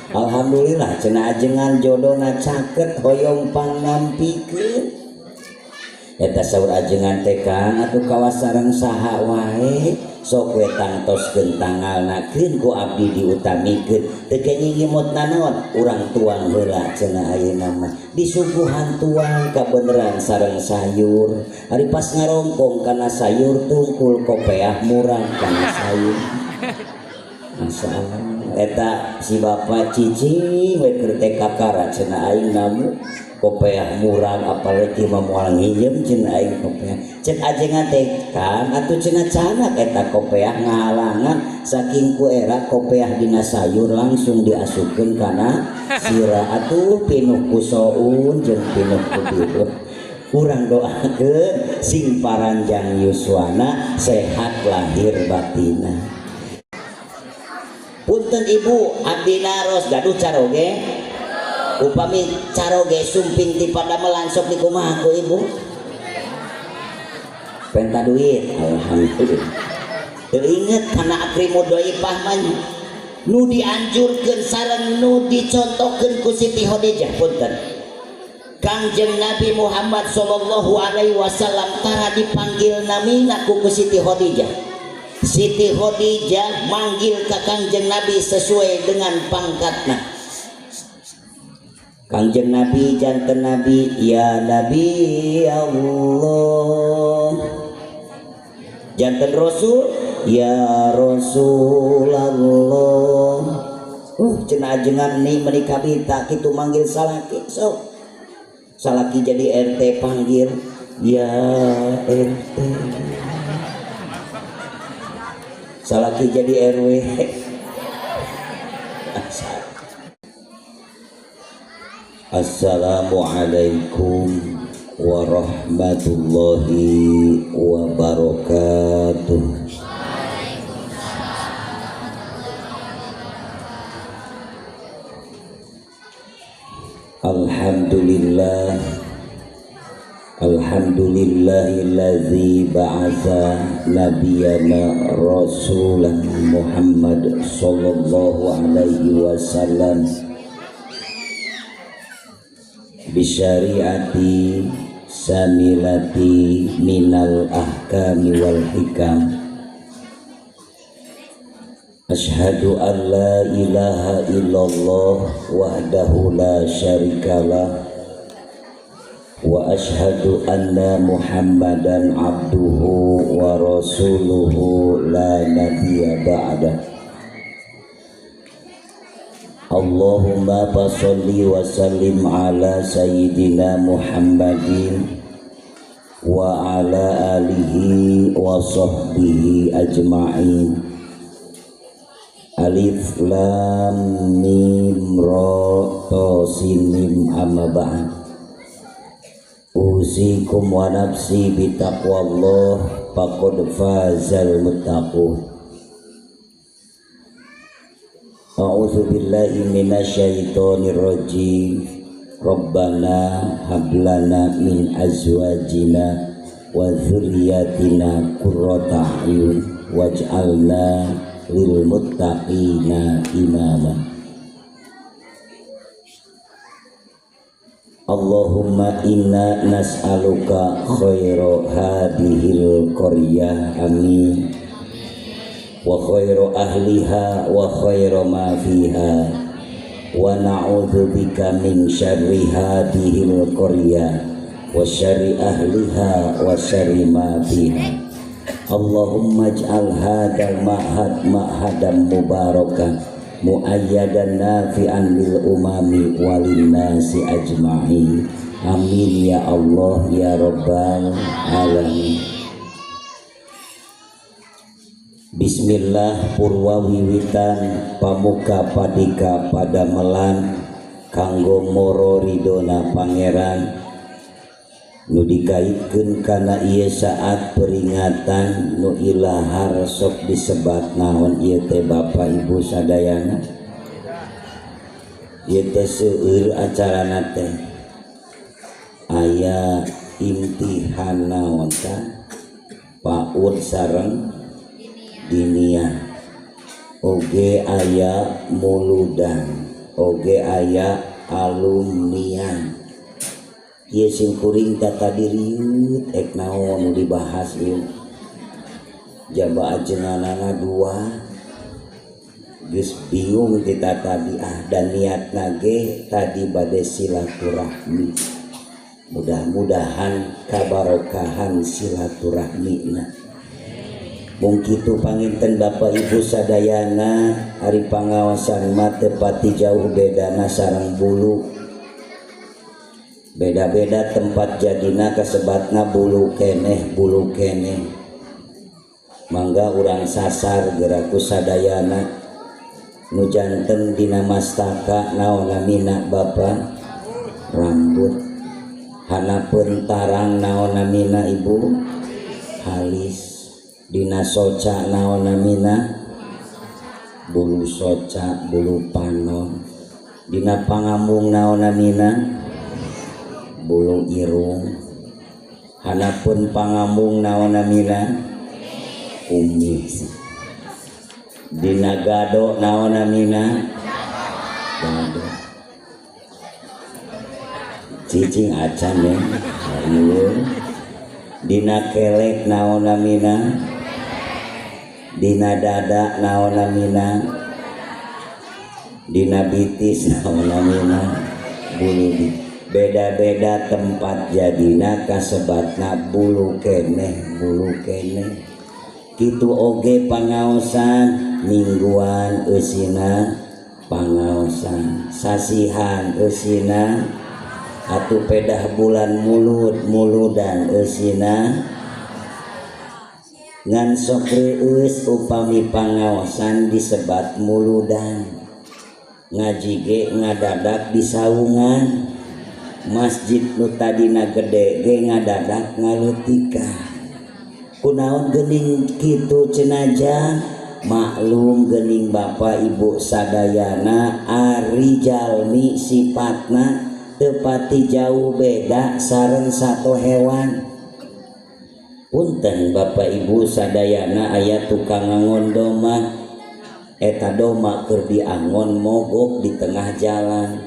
Alhamdulillah cenah ajengan jodona caket hoyong pangampikeun. Eta saur ajengan teh Kang atuh kawas sareng saha wae sok we tangtoskeun tanggalnakeun ku abdi diutamikeun teu kenging ngimutna naon urang tuang heula cenah ayeuna mah disuguhan tuang kabeneran sareng sayur ari pas ngarongkong kana sayur tungkul kopeah murah kana sayur. Masyaallah eta si bapa cici we keur teh kakara cenah aing namu kopeah murang apalagi moal ngijem cenah aing kopeah cek ajengan teh Kang atuh cenah canak eta kopeah ngalangan saking ku era kopeah dina sayur langsung diasupkeun kana sirah atuh pinuh ku soun jeung pinuh ku biru. Kurang doakeun sing paranjang yuswana sehat lahir batina. Punten ibu abdi naros gaduh caroge upami caroge sumping ti padamelan sok dikumaha ku ibu penta duit alhamdulillah teu inget kana akrimu doipah mah nu dianjurkeun sareng nu dicontohkeun ku Siti Khadijah punten Kangjeng Nabi Muhammad sallallahu alaihi wasallam tara dipanggil namina ku Siti Khadijah. Siti Khadijah manggil ka Kangjeng Nabi sesuai dengan pangkatna. Kangjeng Nabi janten Nabi ya Nabi Allah, janten Rasul ya Rasulullah. Cenah ajengan nih menikah bita kitu manggil salaki sok salaki jadi RT panggil ya RT, salaki jadi RW. Assalamualaikum warahmatullahi wabarakatuh. Alhamdulillah, alhamdulillahilladzi ba'atsa nabiyana rasulan Muhammad sallallahu alaihi wasallam bisyariati samilati minal ahkami wal hikam. Asyhadu an la ilaha illallah wahdahu la syarikalah wa asyhadu anna muhammadan abduhu wa rasuluhu la nabiyya ba'dah. Allahumma fasalli wa sallim ala sayyidina Muhammadin wa ala alihi wa sahbihi ajma'in. Alif lam mim ra ta sin mim amma ba'd. Usikum wa nafsi bitaqwallah faqad fazal muttaqun. A'udzu billahi minasyaitonir rajim. Rabbana hab lana min azwajina wa dzurriyyatina qurrata a'yun waj'alna lil muttaqina imama. Allahumma inna nas'aluka khaira hadhil qaryah amin wa khairu ahliha wa khairu ma fiha wa na'udzu bika min syarri hadhil qaryah wa syarri ahliha wa syarri ma fiha. Allahumma ij'al hadzal ma'had ma'hadan mubarakan muayyadan nafi'an lil umami walin nasi ajma'in. Amin ya Allah ya rabbal alamin. Bismillah purwa wiwitan pamuka padika padamelan kanggo moro ridona pangeran nu dikaitkeun kana ieu saat peringatan nu ilahar sok disebat naon ieu teh Bapak Ibu sadayana. Ieu teh seueur acarana teh aya imtihan naon tah PAUD sareng dinia oge aya muludan oge aya alumnian ieu sing kuring data diriut ek naon nu dibahas ieu jaba ajenganana dua geus bingung kita tadi dan niatna ge tadi bade silaturahmi mudah-mudahan kabarokahan silaturahmina mungkin itu panginten Bapak Ibu sadayana hari pangawasan mah tepati jauh bedana sareng bulu beda-beda tempat jadina kasebatna bulu keneh mangga urang sasar geraku sadayana nu janten dina mastaka naon namina Bapak rambut hanapeun tarang naon namina Ibu halis dina soca naon namina bulu soca bulu panon dina pangamung naon namina bulu irung hanapeun pangamung naon namina kumis dina gado naon namina gado cicing acan ya dina kelek naon namina dina dada naon namina dina bitis naon namina bulu beda-beda tempat jadina kasebatna bulu keneh kitu oge pangaosan mingguan eusina pangaosan sasihan eusina atuh pedah bulan muludan eusina ngan sok reueus upami pangaosan disebat muludan ngaji ge ngadadak di saungan masjid nu tadina gede ge ngadadak ngaleutika kunaon geuning kitu cenah maklum geuning Bapak Ibu sadayana ari jalmi sifatna tepati jauh beda sareng satu hewan punten Bapak Ibu sadayana aya tukang ngangon doma eta doma keur diangon mogok di tengah jalan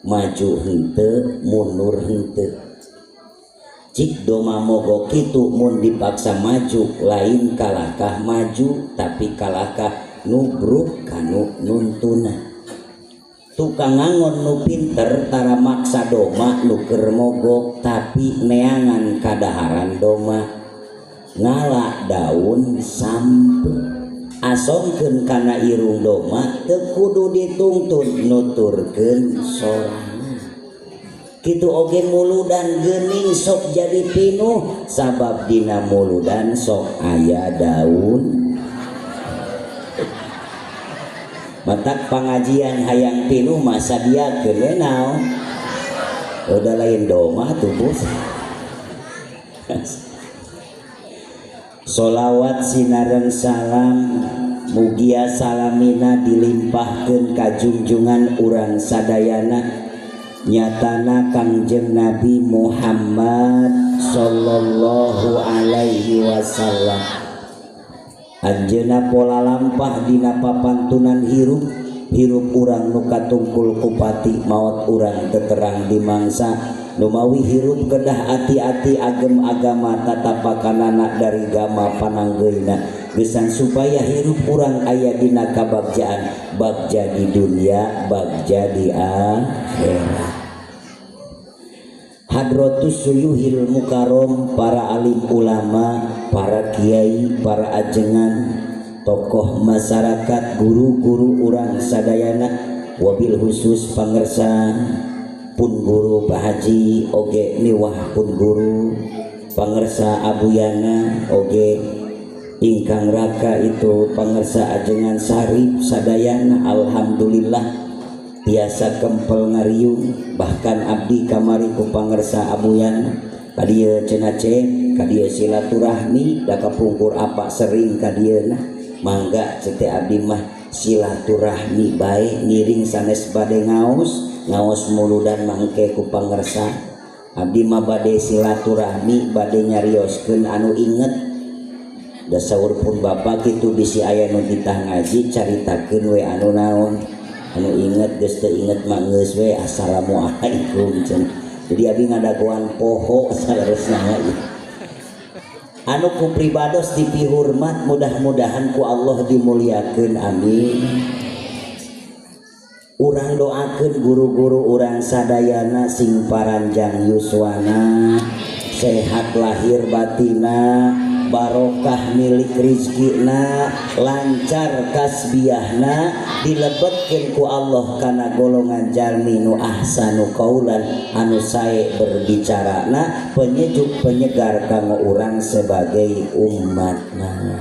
maju henteu mundur henteu cik doma mogok kitu mun dipaksa maju lain kalahkah maju tapi kalahkah nubruk kanu nuntuna tukang ngangon nu pinter tara maksa doma nu keur mogok tapi neangan kadaharan doma ngala daun sampe asongkeun kana irung doma teu kudu dituntun nuturkeun sorana kitu oge muludan geuning sok jadi pinuh sabab dina muludan sok aya daun matak pengajian hayang pinuh masa dia kenal udah lain doma tuh bos solawat sinareng salam mugia salamina dilimpahkeun ka junjungan urang sadayana nyatana Kangjeng Nabi Muhammad sallallahu alaihi wasallam anjeunna pola lampah dina papantunan hirup urang nu katungkul kupati maot urang teterang di mangsa numawi hirup kedah ati-ati agem agama tatapakanana dari gama pananggeuna gesan supaya hirup urang aya dina kabagjaan bagja di dunia bagja di akhirat. Hadratus Suyuhil Mukarom, para alim ulama, para kiai, para ajengan, tokoh masyarakat, guru-guru urang sadayana, wabil khusus pangersan pun guru Pak Haji oge miwah pun guru pangersa abuyana oge ingkang raka itu pangersa ajengan sarip sadayana alhamdulillah biasa kempel ngariung bahkan abdi kamari ku pangersa abuyana kadieu cenah kadieu silaturahmi da kapungkur apa sering kadieuna mangga cete abdi mah silaturahmi bae ngiring sanes bade ngaos muludan mangke ku pangersa abdi mah bade silaturahmi bade nyarioskeun anu inget da saur pun bapak kitu bisi aya nu ditah ngaji caritakeun we anu naon anu inget geus teu inget mah geus we assalamualaikum cenah. Jadi abi ngadaguan poho saleresna ieu. Anu ku pribados dipihormat mudah-mudahan ku Allah dimuliakeun amin. Urang doakeun guru-guru urang sadayana sing paranjang yuswana, sehat lahir batina, barokah milik rizkina, lancar kasbiahna, dilebetkeun ku Allah kana golongan jalmi nu ahsanu qaulan anu sae berbicarana, penyejuk penyegar kanggo urang sebagai umatna.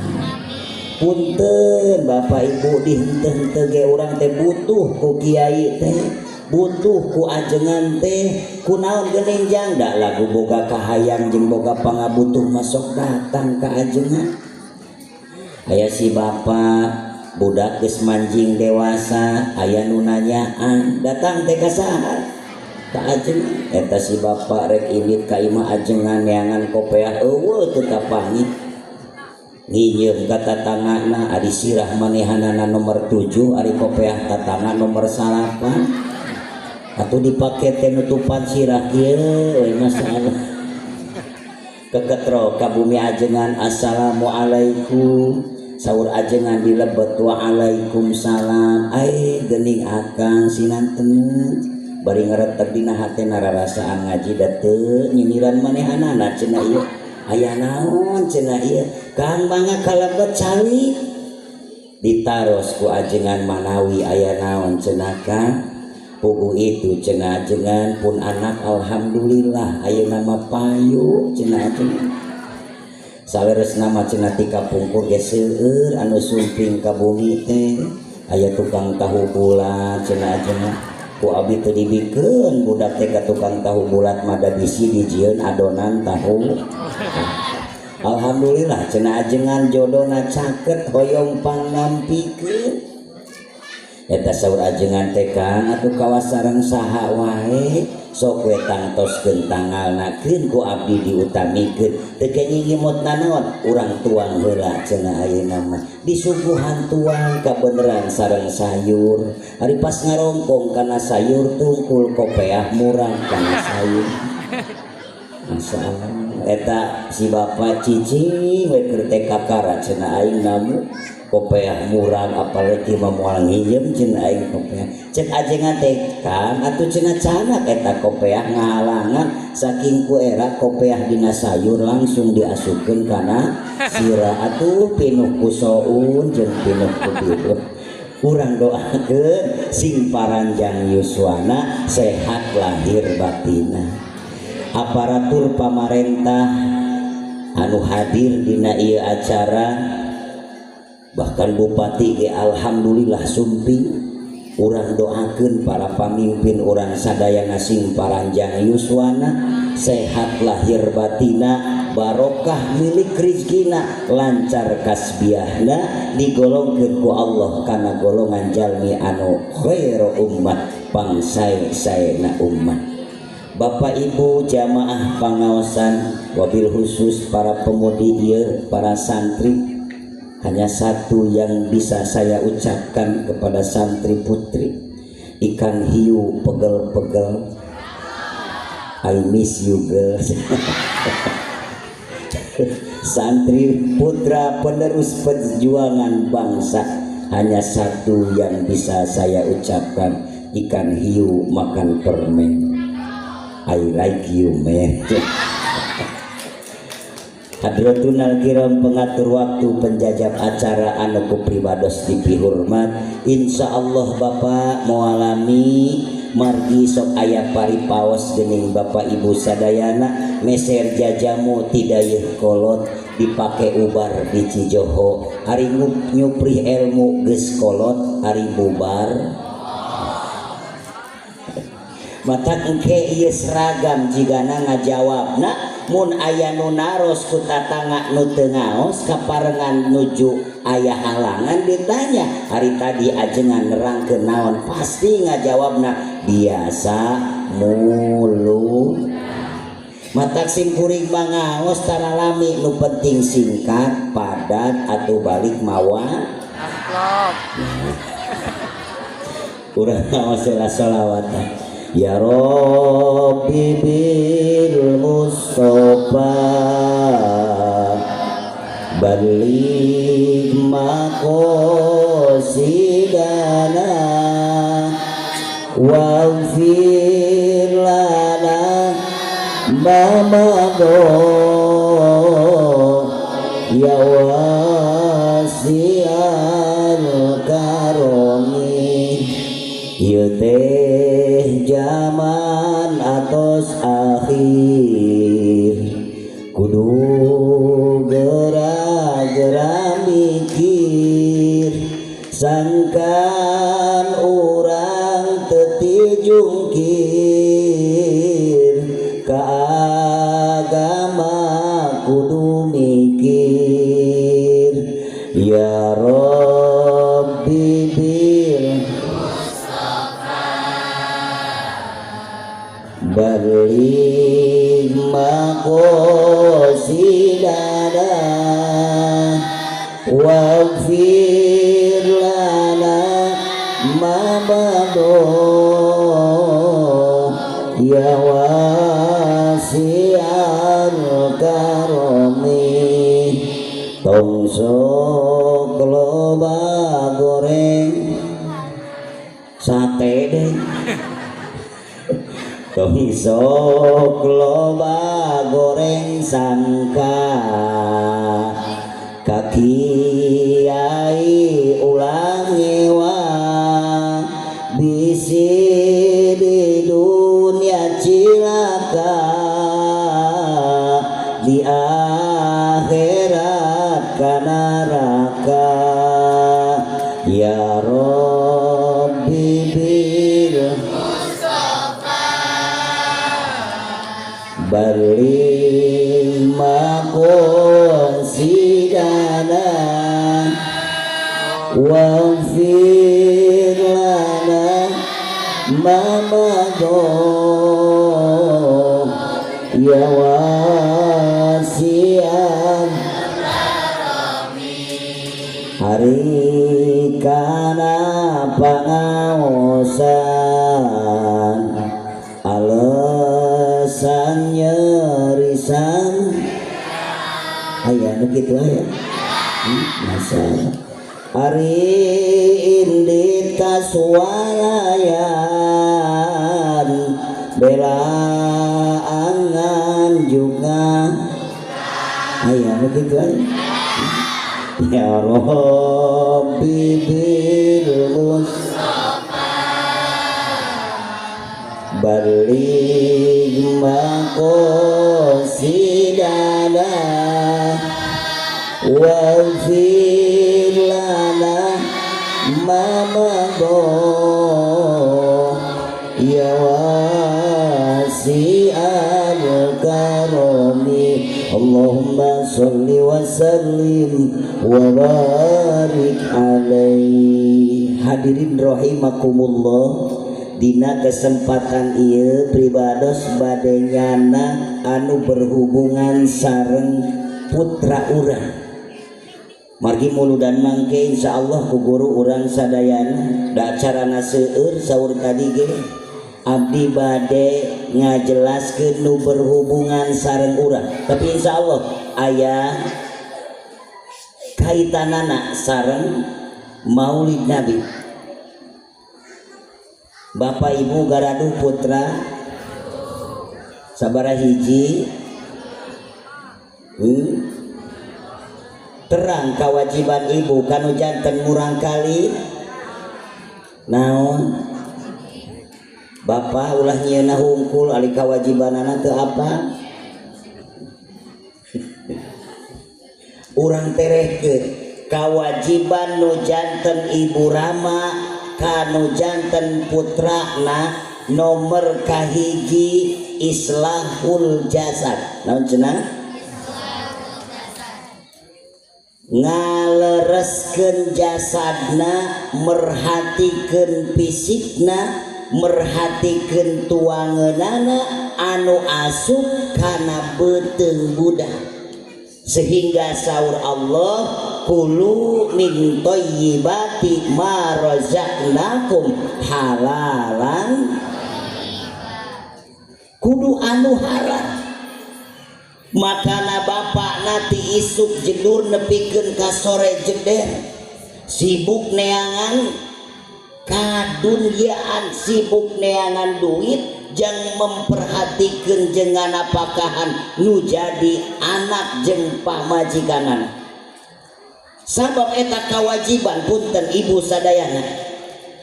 Punten Bapak Ibu dihenteu-henteu ge urang teh butuh ku kiai teh, butuh ku ajengan teh, kunaon geuning jangda lagu boga kahayang jeung boga pangabutuh masuk datang ka ajengan. Aya si bapak budak geus manjing dewasa, aya nu nanyaan datang teh ka saha? Ka ajengan. Eta si bapak rek ilit ka imah ajengan neangan kopeah eueuh teu kapangit. Ngiyeuh ka tatangana ari sirah manehanana nomor 7 ari kopeah tatangana nomor 8 atuh dipake teh nutupan sirah kieu we masalah keketro ka bumi ajengan assalamualaikum saur ajengan dilebet waalaikumsalam ai geuning akang sinanten bari ngaretek dina hatena rarasaan ngaji da teu nyinyiran manehanana cenah ieu aya naon cenah ieu kang mangga kalebet cali ditaros ku ajengan manawi aya naon cenah kang pugu itu cenah ajengan pun anak alhamdulillah ayeuna mah payu cenah ajengan saleresna mah cenah ti kapungkur ge seueur anu sumping ka bumi teh aya tukang tahu bulat cenah ajengan ku abi teu dibikeun budak teh ka tukang tahu bulat mah da bisi dijieun adonan tahu. Alhamdulillah cenah ajengan jodona caket hoyong pangampikeun. Eta saur ajengan teh Kang atuh kawas sareng saha wae sok we tangtoskeun tanggalnakeun ku abdi diutamikeun teu kenging imutna naon urang tuang heula cenah ayeuna mah disuguhan tuang kabeneran sareng sayur ari pas ngarongkong kana sayur tungkul kopeah murah kana sayur. Masyaallah eta si bapak cicing we keur teh kakara cenah aing namu kopeah murang apalagi mah moal ngiem cenah aing kopeah cek ajengan teh Kang atuh cenah canak eta kopeah ngahalangan saking ku era kopeah dina sayur langsung diasupkeun kana sirah atuh pinuh ku soun jeung pinuh ku biru urang doakeun sing paranjang yuswana sehat lahir batina. Aparatur pamarentah anu hadir dina ieu acara bahkan bupati ge alhamdulillah sumping urang doakeun para pamimpin urang sadayana sing paranjang yuswana sehat lahir batina barokah milik rizkina lancar kasbiahna digolongkeun ku Allah kana golongan jalmi anu khairu ummah pangsae-saena ummah. Bapak Ibu jamaah pangaosan wabil khusus para pemudi ieu para santri hanya satu yang bisa saya ucapkan kepada santri putri ikan hiu pegel-pegel I miss you girls. Santri putra penerus perjuangan bangsa hanya satu yang bisa saya ucapkan ikan hiu makan permen I like you man. Hadratun al-kiram pengatur waktu penjajab acara anu ku pribados dipihormat insyaallah Bapak moalami margi sok aya paripaos geuning Bapak Ibu sadayana meser jajamu tidayeuh kolot dipake ubar di Cijoho ari nyupri ilmu geus kolot ari bubar mata engke ieu seragam jigana ngajawabna mun aya nu naros ku tatangga nu teu ngaos kaparengan nuju aya halangan ditanya hari tadi ajengan nerangkeun naon pasti ngajawabna biasa mulu mata simpuring mangaos tara lami nu penting singkat padat atuh balik mawa urang masalah sholawatan ya Rabbi bil Mustafa balik maqasidana waghfir lana ma madha ya wasi'al karami ieu teh zaman atos akhir kudu gerak-gerak mikir sangkan urang teu jungkir ka agama kudu mikir ya Rabbi bil balik maqasidana waghfir lana ma madha ya wasi'al karami tong sok loba goreng sate deh tong sok loba goreng sangka kaki ai ulang ngewa bisi di dunia cilaka di akhirat kana neraka ya Rabbi bil balik maqasidana waghfir lana ma madha ya wasi'an hari kana pangaosan alasan nyerisan aya nu kitu aya masalah hari indit kasualayan bela angan juga aya nu kitu aya ya Rabbi bil Mustafa balik maqasidana waghfir lana ma madha ya wasi'al karami Allahumma sholli wa sallim wa barik alaihi. Hadirin rahimakumullah, dina kesempatan ieu pribados bade nyana anu berhubungan sareng putra urang. Margi muludan mangke insyaallah ku guru urang sadayana da acarana seueur saur tadi ge abdi bade ngajelaskeun nu berhubungan sareng urang, tapi insyaallah aya kaitanana sareng Maulid Nabi. Bapak Ibu garaduh putra sabaraha hiji terang kewajiban ibu kanu janten murang kali naon bapak ulah nyieuna hungkul ali kewajibanana teu apa urang terehkeun kewajiban nu janten ibu Rama kanu janten putrana nomor kahiji islahul jasad. Naon cenah? Ngalereskeun jasadna, merhatikeun fisikna, merhatikeun tuangeunana anu asup kana beuteung budak. Sehingga saur Allah kulu min thayyibati berarti ma razaqnakum halalan kudu anu halal. Makana bapak nanti isuk jedur nepikeun ka sore jeder sibuk neangan kadunyaan, sibuk neangan duit, jang memperhatikan jengan apakahan nu jadi anak jeng pamajikanan. Sabab eta kewajiban punten ibu sadayana,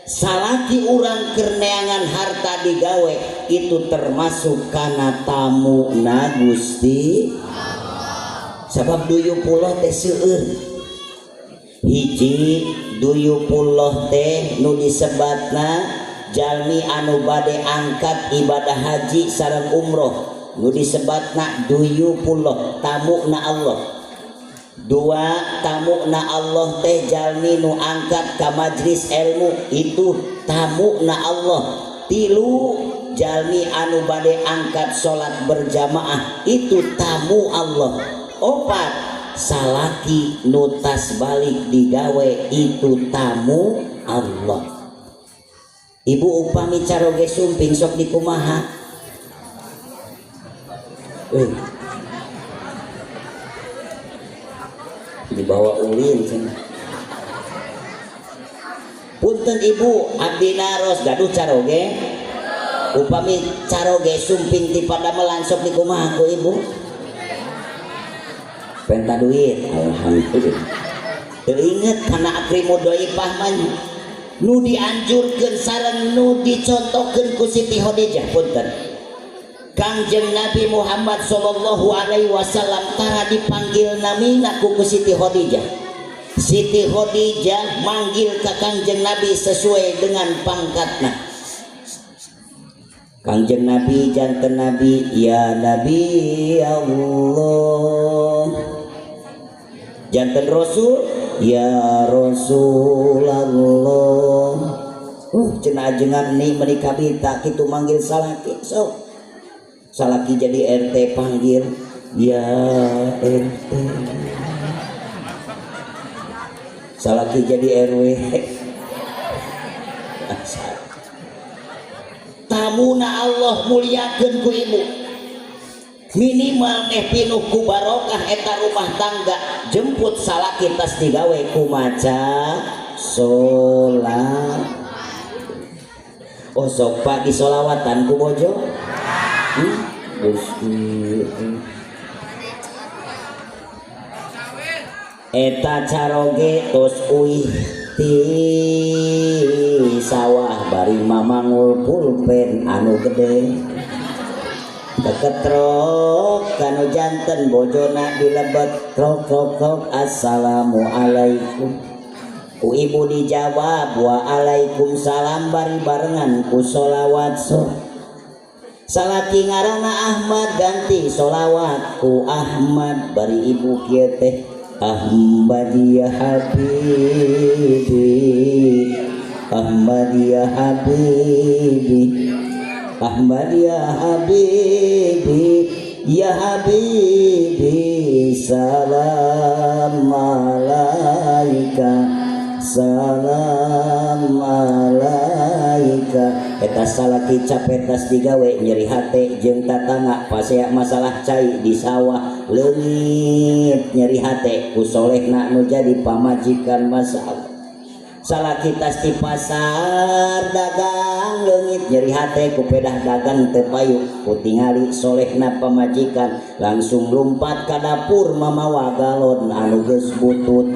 salaki urang kerneangan harta digawe itu termasuk kana tamu na Gusti. Sabab duyuh puluh teh seueur hiji duyuh puluh teh nu disebatna jalmi anu bade angkat ibadah haji sareng umroh nu disebatna duyuh puluh tamuna Allah. Dua tamuna Allah teh jalmi nu angkat ka majlis ilmu itu tamuna Allah. Tilu jalmi anu bade angkat salat berjamaah itu tamu Allah. Opat salaki nutas balik digawe itu tamu Allah. Ibu upami caroge sumping sok dikumaha dibawa ulin cina. Punten ibu abdi naros gaduh caroge upami caroge sumping ti padamelan sok dikumaha ku ibu penta duit alhamdulillah. Teringet karena akrimu doipah man nu dianjurkan sareng nu dicontohkan ku Siti Khadijah. Punten Kangjeng Nabi Muhammad sallallahu alaihi wasallam tara dipanggil namina ku Siti Khadijah. Siti Khadijah manggil ka Kangjeng Nabi sesuai dengan pangkatna. Kangjeng Nabi janten Nabi ya Nabi Allah, janten Rasul ya Rasulullah. Cenah ajengan nih menikah bita kitu manggil salaki sok. Salaki jadi RT panggil ya RT. Salaki jadi RW. Tamuna Allah muliakeun ku ibu. Minimal pinuh ku barokah eta rumah tangga. Jemput salaki tas digawe ku maca sholat. Oh sok pak di sholawatan ku bojo. Eta caroge tos uih ti sawah bari mamangul pulpen anu gede keketrok kanu janten bojona dilebet krok krok krok assalamualaikum. Ku ibu dijawab waalaikumsalam bari barengan ku sholawat salaki ngaranna Ahmad ganti sholawat ku Ahmad bari ibu kieu teh Ahmad ya habibi Ahmad ya habibi Ahmad ya habibi ya habibi salam alaika salam alaika. Eta salaki capetas digawe nyeri hate jeung tatangga pasea masalah cai di sawah leungit nyeri hate ku solehna nu jadi pamajikan masalah. Salaki tas di pasar dagang leungit nyeri hate ku pedah dagang teu payu ku tingali solehna pamajikan langsung lumpat ka dapur mamawa galon anu geus butut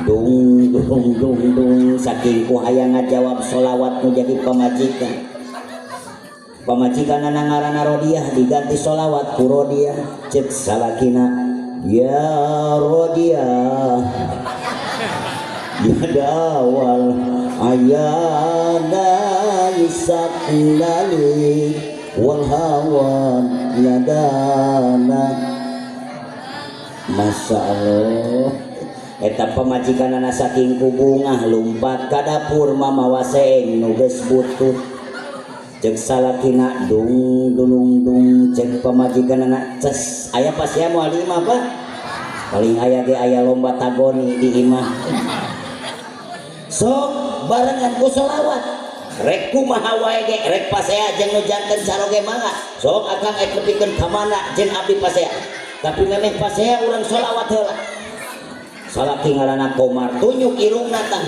dung dung dung dung saking ku hayang ngajawab sholawat nu jadi pamajikan. Pamajikan anak ngaranna Rodiah diganti sholawat ku Rodiah cek salakina ya Rodiah ya dawal ayana isaknali wal hawan ladana. Masya Allah eta pamajikan anak saking ku bungah lumpat ka dapur mamawa seeng nu geus butut cek salakina dung dulung dung cek pamajikan anak ces aya pas ya moal di imah pak paling aya ge aya lomba tagoni di imah sok barengan ku sholawat rek kumaha wae ge rek pasea jeung nu janten saroge mangga sok akang nepikeun ka mana jeung abdi pasea tapi memeh pasea urang sholawat heula salaki ngaranna Komar tunjuk irungna tah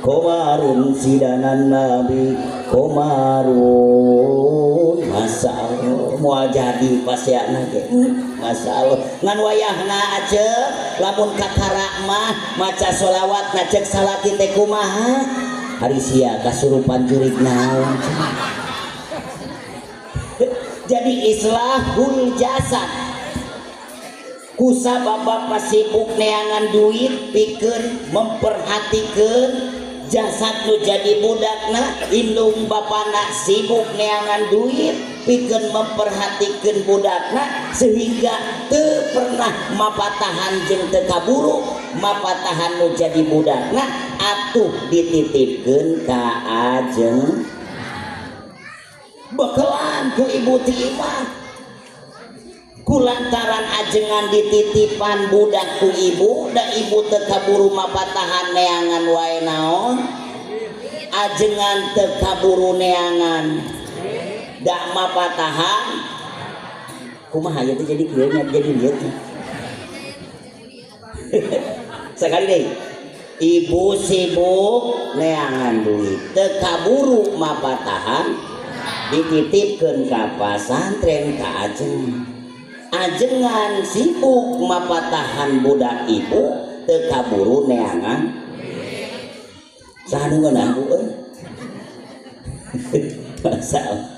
Komarun sidanan Nabi Komarun Masya Allah mau jadi pasiakna ge Masya Allah ngan wayahna aja lamun kakara mah maca sholawat ngajak salaki teh kumaha hari sia kasurupan jurig naon jadi islahul jasad kusabab sibuk neangan duit pikeun memperhatikeun jasad nu jadi budakna indung bapana sibuk neangan duit pikeun memperhatikeun budakna sehingga teu pernah mapatahan jeung teu kaburu mapatahan nu jadi budakna atuh dititipkeun ka ajeng bekelan ku ibu ti imah kulantaran ajengan dititipan budak ku ibu da ibu teu kaburu mapatahan neangan wae naon ajengan teu kaburu neangan da mapatahan kumaha ieu teh jadi kieu nya jadi lieu sekali deui ibu sibuk neangan duit teu kaburu mapatahan dititipkeun ka pasantren ka ajengan sibuk mapatahan budak ibu teu kaburu neangan saha ngeunaan bu masalah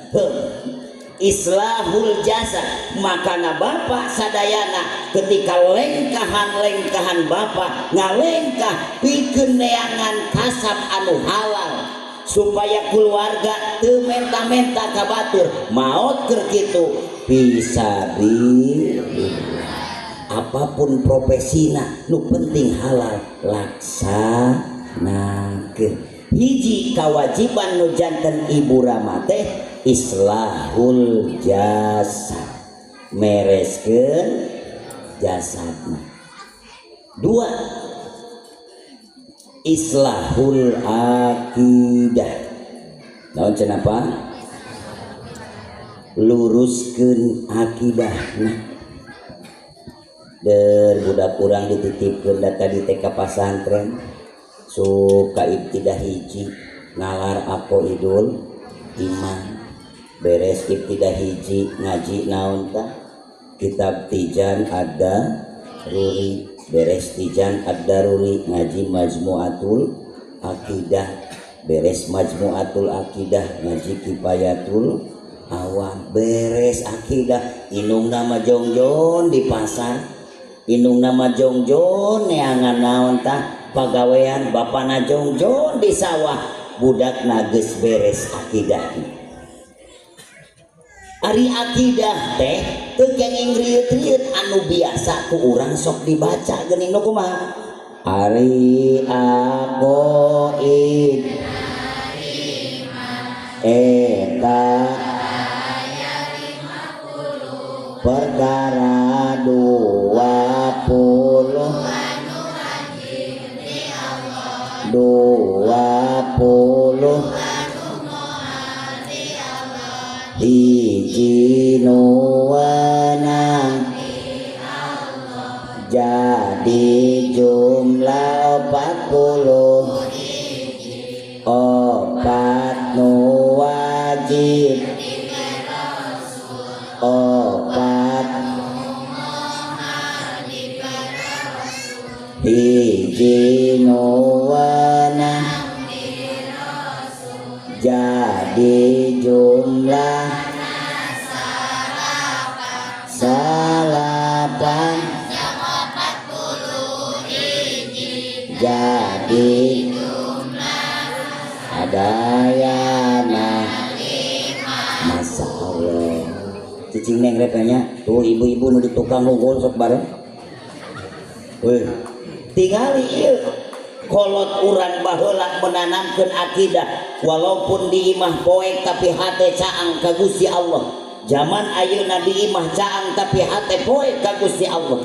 islahul jasa makana bapak sadayana ketika lengkahan bapak ngalengkah pikeun neangan kasab anu halal supaya keluarga teu menta-menta ka batur maot keur kitu fisabilillah apapun profesina nu penting halal laksanakeun hiji kawajiban nu janten ibu rama teh islahul jasad mereskeun jasadna dua islahul akidah naon cenah apa luruskeun akidahna der budak urang dititipkeun data di TK pasantren suka ibtidah hiji ngalar apo idul iman beres ibtidah hiji ngaji naon tah kitab tijan ada ruri beres tijan ad-daruri ngaji majmu'atul akidah beres majmu'atul akidah ngaji kifayatul awam beres akidah inung nama jongjon di pasar inung nama jongjon neangan naon tah pagawean bapana jongjon di sawah budakna geus beres akidah ari akidah teh teu kenging riut-riut anu biasa ku urang sok dibaca geuning nu kumaha ari aqoid eta perkara 20 hiji nuwanang jadi jumlah 40 opat nu wajib opat hiji nuwanang jadi jumlah salapan jadi adayana Masya Allah cicing neng repenya tuh ibu-ibu nu di tukang nunggu sok bareng weh tingali ieu kolot urang baheula menanamkeun akidah walaupun di imah poek tapi hate caang ka Gusti Allah Zaman ayeuna di imah caang tapi hate poe ka Gusti Allah.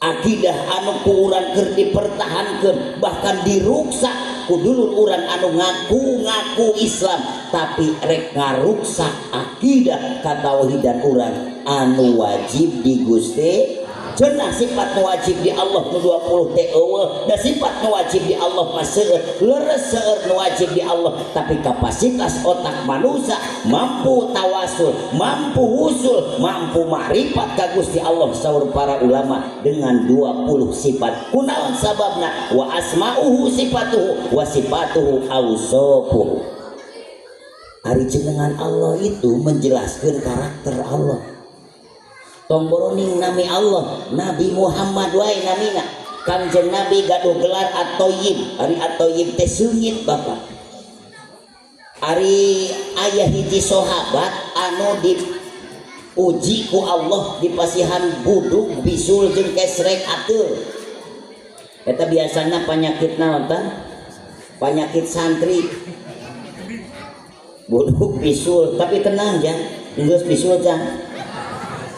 Akidah anu ku urang keur dipertahankeun bahkan diruksak ku dulur urang anu ngaku Islam tapi rek ngaruksak akidah katauhidan urang anu wajib di Gusti. Cenah sifat nu wajib di Allah nu 20 teh eueuh da sifat nu wajib di Allah mah seueur leres seueur nu wajib di Allah tapi kapasitas otak manusia mampu tawasul, mampu usul, mampu makrifat ka Gusti Allah saur para ulama dengan 20 sifat. Kunaon sababna? Wa asma'uhu sifatuhu wa sifatuhu awsafuhu. Ari jenengan Allah itu menjelaskan karakter Allah. Tomboroning nami Allah Nabi Muhammad wae namina Kanjeng Nabi gaduh gelar At-Thayyib. Ari At-Thayyib teh seungit bapak. Ari aya hiji sahabat anu diuji ku Allah dipasihan buduk bisul jeung kesrek ateur. Eta biasana panyakit naon tah? Panyakit santri. Buduk bisul tapi tenang ya. Geus bisul jang.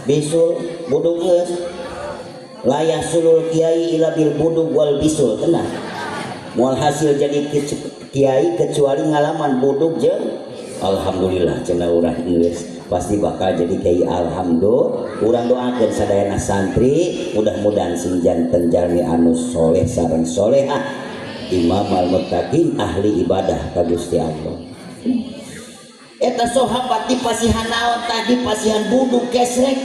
Bisul buduk geus layah sulul kiai ila bil buduk wal bisul tenang moal hasil jadi kiai kecuali ngalaman buduk jeung alhamdulillah cenah urang geus pasti bakal jadi kiai alhamdulillah. Urang doakeun sadayana santri mudah-mudahan senjanten jalmi anu soleh sareng solehah imam al muttaqin ahli ibadah ka Gusti Allah. Eta sahabat dipasihan naon tah dipasihan buduk kesrek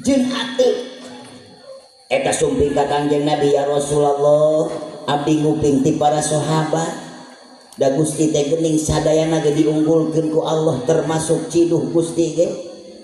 jeung ateul. Eta sumping ka Kanjeng Nabi ya Rasulullah abdi nguping ti para sahabat da Gusti teh geuning sadayana ge diunggulkeun ku Allah termasuk ciduh Gusti ge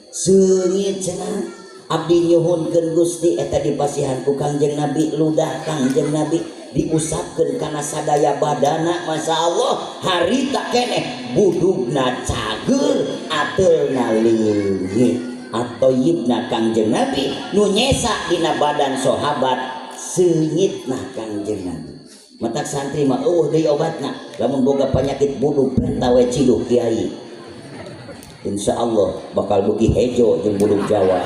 seungit cenah abdi nyuhunkeun Gusti eta dipasihan ku Kanjeng Nabi ludah Kanjeng Nabi diusapkeun kana sadaya badana masya Allah harita keneh budugna cager ateulna leungit At-Thayyibna Kanjeng Nabi nu nyesa dina badan sahabat seungitna Kanjeng Nabi. Matak santri mah eueuh deui obatna lamun boga panyakit budug perintah we ciduh kiai insyaallah bakal beuki hejo jeung budug Jawa.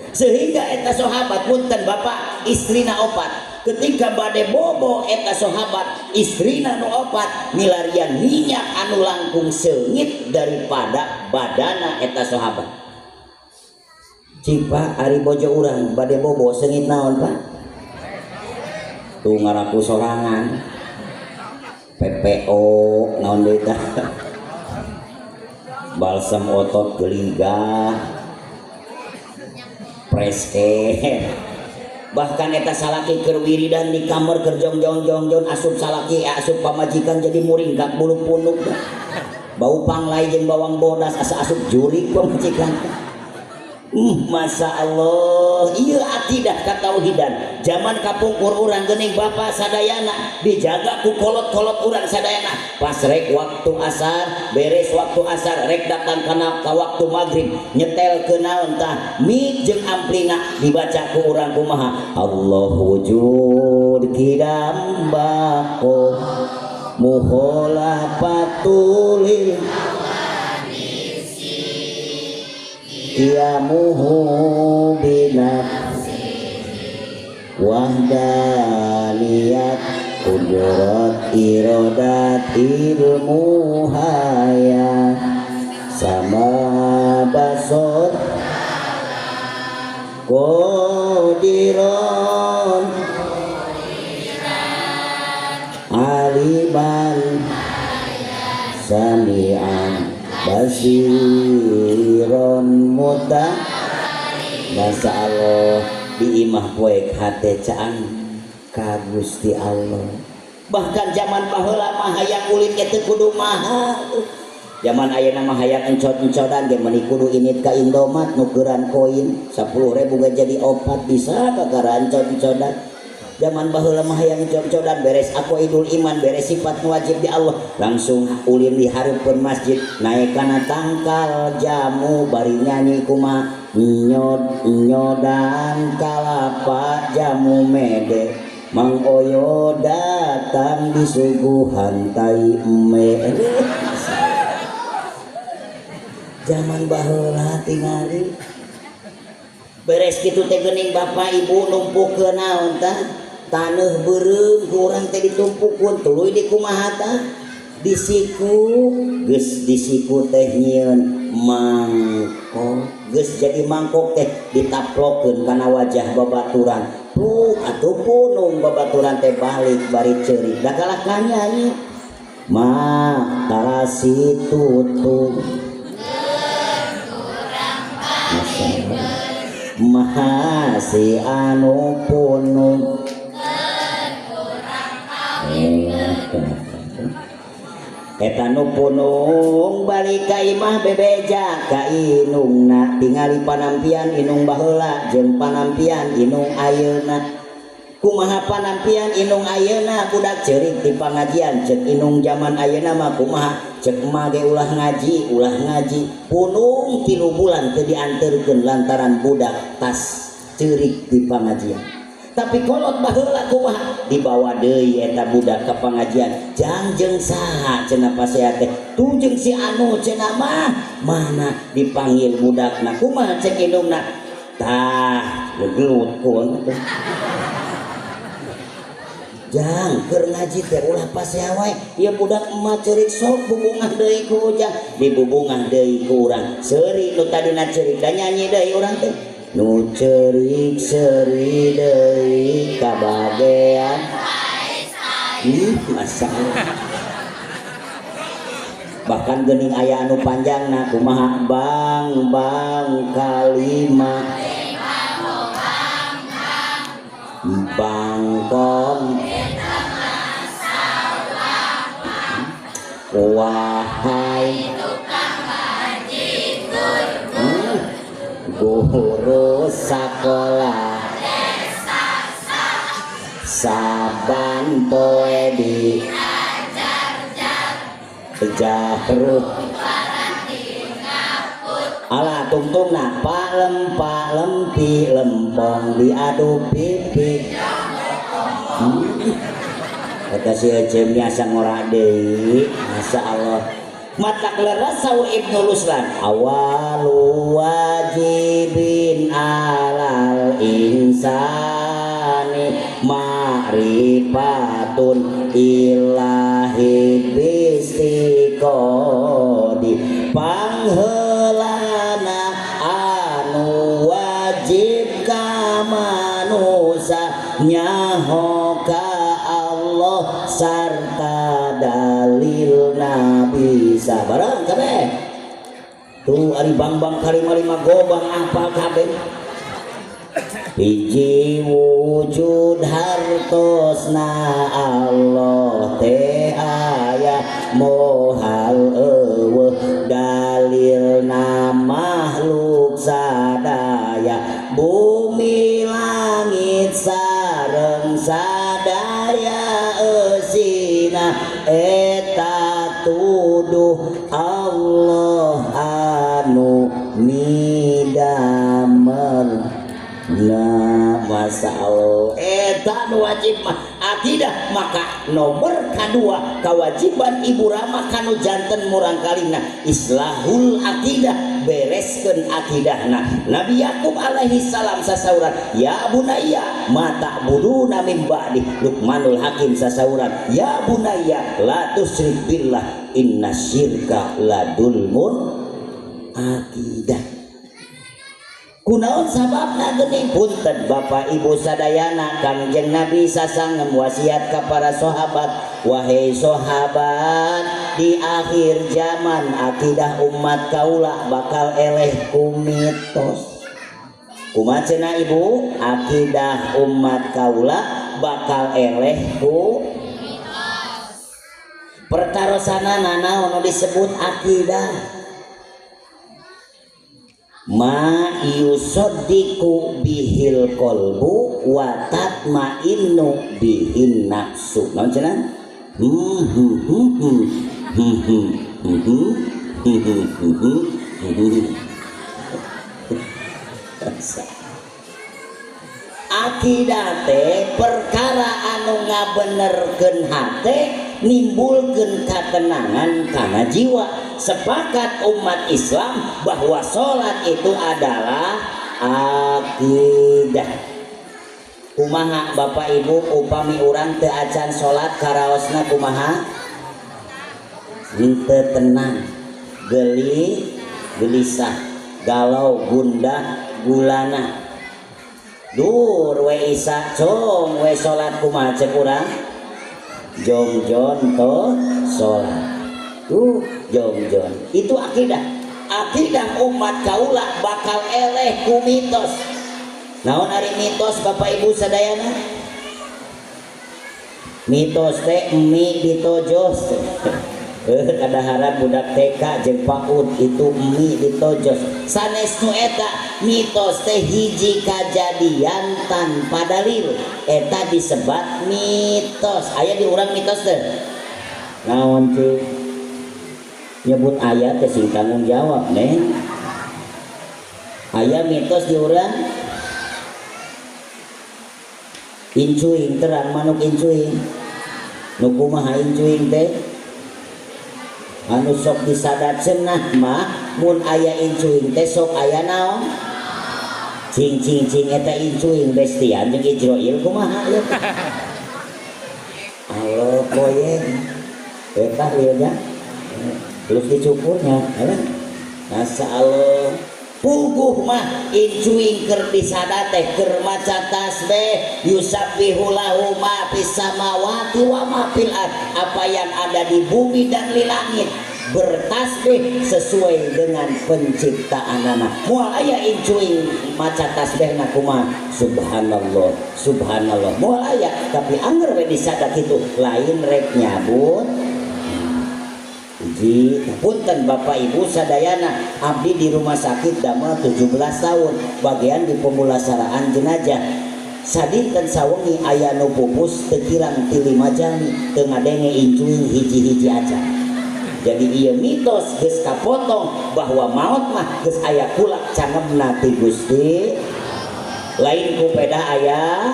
Sehingga eta sahabat punten bapak istrina opat ketika bade bobo eta sahabat istrina nu opat milarian minyak anu langkung seungit daripada badana eta sahabat. Cipa ari bojo urang bade bobo seungit naon Pak? Tuh ngaraku sorangan PPO naon deui tah? Balsam otot geligah preske bahkan eta salaki keur wiridan di kamar keur jong asup salaki asup pamajikan jadi muringkak bulu punuk bau panglai jeung bawang bodas asa asup jurik pamajikan. Masya Allah ieu akidah katauhidan zaman kapungkur urang geuning bapak sadayana dijaga ku kolot-kolot urang sadayana pas rek waktu asar beres waktu asar rek datang kana ka waktu maghrib nyetel ke naon tah mik jeung amplina dibaca ku urang kumaha Allah wujud kidam bako muhola patulil Qiyamuhu binafsi wahdaniyat kudrat iradat ilmu hayat sama basor qadiran aliman sami'an basiron muta Masya Allah di imah poek hate caang ka Gusti Allah. Bahkan zaman baheula mah hayang ulin teh kudu mahal. Zaman ayeuna mah hayang encot-encotan ge meuni kudu init ka Indomaret nukeran koin 10.000 ge jadi 4 bisa kakara encot-encotan. Zaman baheula mah hayang encot-encotan beres aku idul iman beres sifat wajib di Allah langsung ulin di hareupeun masjid naik kana tangkal jamu bari nyanyi kumaha nyodan kalapa jamu mede mang oyoda datang disuguhan tai eme. Zaman baheula tingali beres kitu teh geuning bapak ibu numpukeun naon tah taneuh beureum urang teh ditumpukeun tuluy di kumaha tah disiku geus disiku teh nyieun mangkok geus jadi mangkok teh ditaplokeun kana wajah babaturan atuh punung babaturan teh balik bari ceurik da kalah kanyanyi mah tarasi tutung mahasi anu punung eta nu punung balik ka imah bebeja ka inungna tingali panampian inung baheula jeung panampian inung ayeuna kumaha panampian inung ayeuna budak ceurik di pangajian ceuk inung zaman ayeuna mah kumaha ceuk mage ulah ngaji punung 3 bulan teu dianterkeun lantaran budak tas ceurik di pangajian tapi kolot baheula kumaha dibawa deui eta budak ka pangajian jangjeng saha cenah pasea teh tujeng si anu cenah mah mana dipanggil budakna kumaha cek indungna tah gelut kun jang keur ngaji teh ulah pasea wae ieu budak emah ceurik sok bubungah deui ku ujang dibubungah deui ku urang seuri nu tadina ceurik da nyanyi deui urang teh nu ceurik seuri deui kabagean masalah bahkan geuning aya anu panjangna kumaha bang kalima bangkong wahai guru sakola saban poe di jahrut ala tungtungna palempi lempong diadu pipi kata si Ecem biasa ngora deui masyaallah matak leres saur Ibnu Ruslan awalu wajibin alal insani ma'rifatun ilahi bistiqodi pangheulana anu wajib ka manusa nyaho ka Allah sarta dalil nabi sabarang kabeh tuh ari bang kalima lima gobang apal kabeh hiji wujud hartosna Allah teh aya mohal eueuh dalilna makhluk sadaya bumi langit sareng sadaya eusina eta tuduh Allah anu midamel nah masalah eta nu wajib mah akidah maka nomor kadua kewajiban ibu rama kanu janten murangkalina islahul akidah bereskeun akidahna Nabi Yakub alaihi salam sasauran ya bunayya mata buduna min ba'di Luqmanul Hakim sasauran ya bunayya la tusyrik billah inna syirka ladulmun akidah kunaon sababna geuning punten Bapak Ibu sadayana Kangjeng Nabi sasangem wasiat ka para sahabat wahai sahabat di akhir zaman akidah umat kaula bakal eleh ku mitos kumaha cenah Ibu akidah umat kaula bakal eleh ku mitos pertarosana naon disebut akidah ma yusaddiqu bihil qalbu wa tatma'innu bihin nafsu naon cenah akidah teh perkara anu ngabenerkeun hate nimbulkeun katenangan kana jiwa. Sepakat umat Islam bahwa sholat itu adalah akidah. Kumaha Bapak Ibu upami urang teu acan sholat karaosna kumaha? Henteu tenang, gelisah, galau, gundah, gulana. Dur we isa cong we sholat kumaha cek urang? Jongjon to sholat. Jongjon. Itu akidah. Akidah umat kaula bakal eleh ku mitos. Naon ari mitos Bapak Ibu sadayana? Mitos teh emi ditojos. Kadahara budak TK jeung PAUD itu emi ditojos. Sanes nu eta mitos teh hiji kajadian tanpa dalil. Eta disebat mitos. Aya di urang mitos teh. Naon teh? Nyebut ayat teh sing tanggung jawab neng. Aya mitos di urang. Incuing terang manuk incuing. Nu kumaha incuing teh? Anu sok disadat cenah mah mun aya incuing teh sok aya naon? Cing eta incuing bestian jeung Ijroil kumaha ya? Halo koyeng. Eta ieu nya. Terus dicukurnya, Masa Allah puguh mah incuing keur disada teh keur maca tasbih yusabbihu lahu ma fis samawati wa ma fil ard, apa yang ada di bumi dan di langit bertasbih sesuai dengan penciptaan anak. Moal aya incuing maca tasbihna kumaha subhanallah subhanallah moal aya, tapi angger we disada kitu lain rek nyabut. Ji, punten Bapak Ibu sadayana abdi di rumah sakit damel 17 tahun bagian di pemulasaraan jenazah. Sadinten sawengi aya nu pupus teu kirang ti 5 jami teu ngadenge incuing hiji-hiji aja. Jadi ieu mitos geus kapotong bahwa maot mah geus aya kulak cangemna ti Gusti. Lain ku peda aya